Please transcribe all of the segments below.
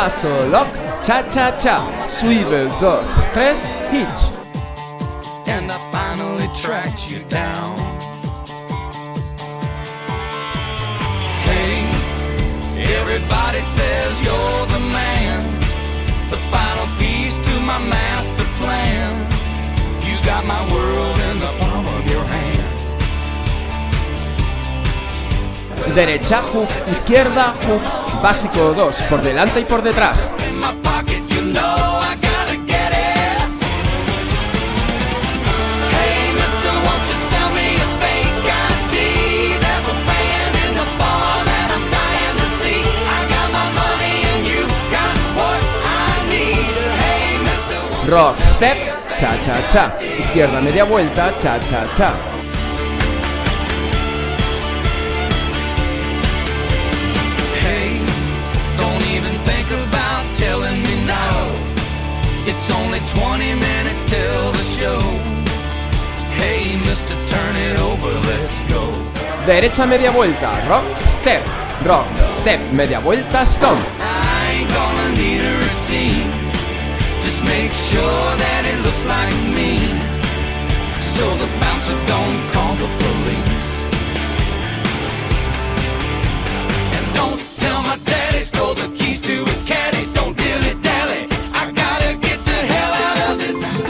paso, lock, cha-cha-cha, swivels, 2, 3, hitch. And I finally tracked you down. Hey, everybody says you're the man, the final piece to my master plan. You got my world in the palm of your hand. Derecha, hook, izquierda, hook, básico 2, por delante y por detrás. In my pocket, you know I gotta get it. Hey, mister, won't you sell me a fake ID? There's a band in the bar that I'm dying to see. I got my money and you got what I need. Hey, mister, Rock, step, cha-cha-cha, izquierda media vuelta, cha-cha-cha. telling me now, it's only 20 minutes till the show. Hey, mister, turn it over, let's go. Derecha media vuelta, rock, step, media vuelta, stomp. I ain't gonna need a receipt, just make sure that it looks like me, so the bouncer don't call the police. And don't tell my daddy stole the keys to his caddy. Don't dilly-dally, I gotta get the hell out of this house.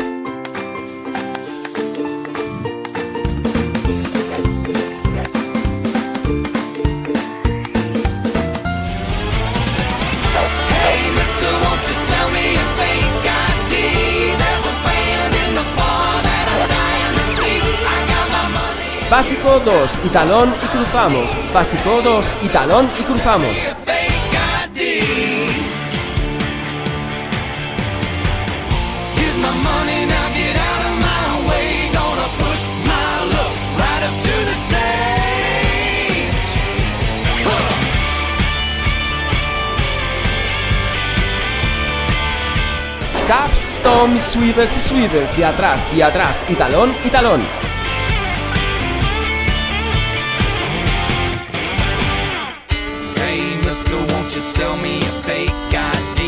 Hey, mister, won't you sell me a fake ID? There's a band in the bar that I'm dying to see. I got my money. Básico 2, y talón y cruzamos. Básico 2, y talón y cruzamos. My money, now get out of my way. Gonna push my luck right up to the stage. Scap, stomp, swivels, y atrás, y talón, y talón. Hey, mister, won't you sell me a fake ID?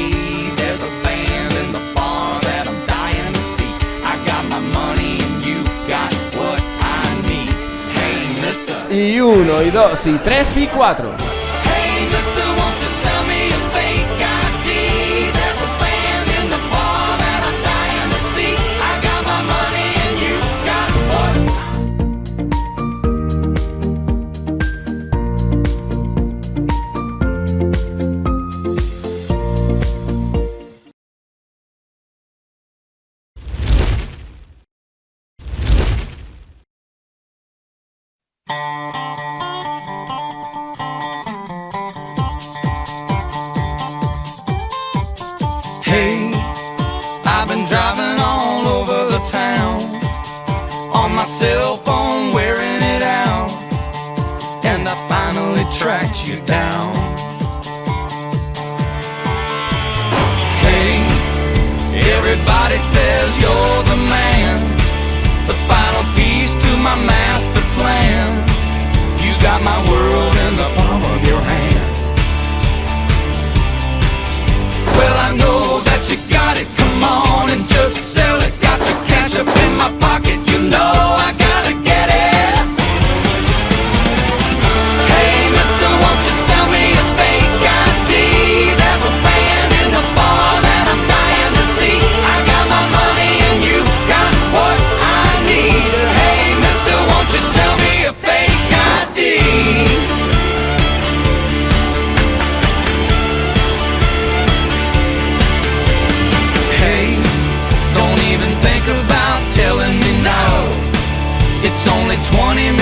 There's a band in the bar that I'm dying to see. I got my money and you got what I need. Hey, mister. Y 1, y 2, y 3, y 4. Hey, mister, won't you sell me a fake ID? There's a band in the bar that I'm dying to see. I got my money and you got what? Hey, I've been driving all over the town, on my cell phone wearing it out, and I finally tracked you down. Hey, everybody says you're the man, the final piece to my master plan. You got my world in the palm of your hand. Well, I know that you got it, come on and just sell it. Got the cash up in my pocket, you know I gotta get it. Hey, mister, won't you sell me a fake ID? There's a band in the bar that I'm dying to see. I got my money and you got what I need. Hey, mister, won't you sell me a fake ID? Telling me now, it's only 20 minutes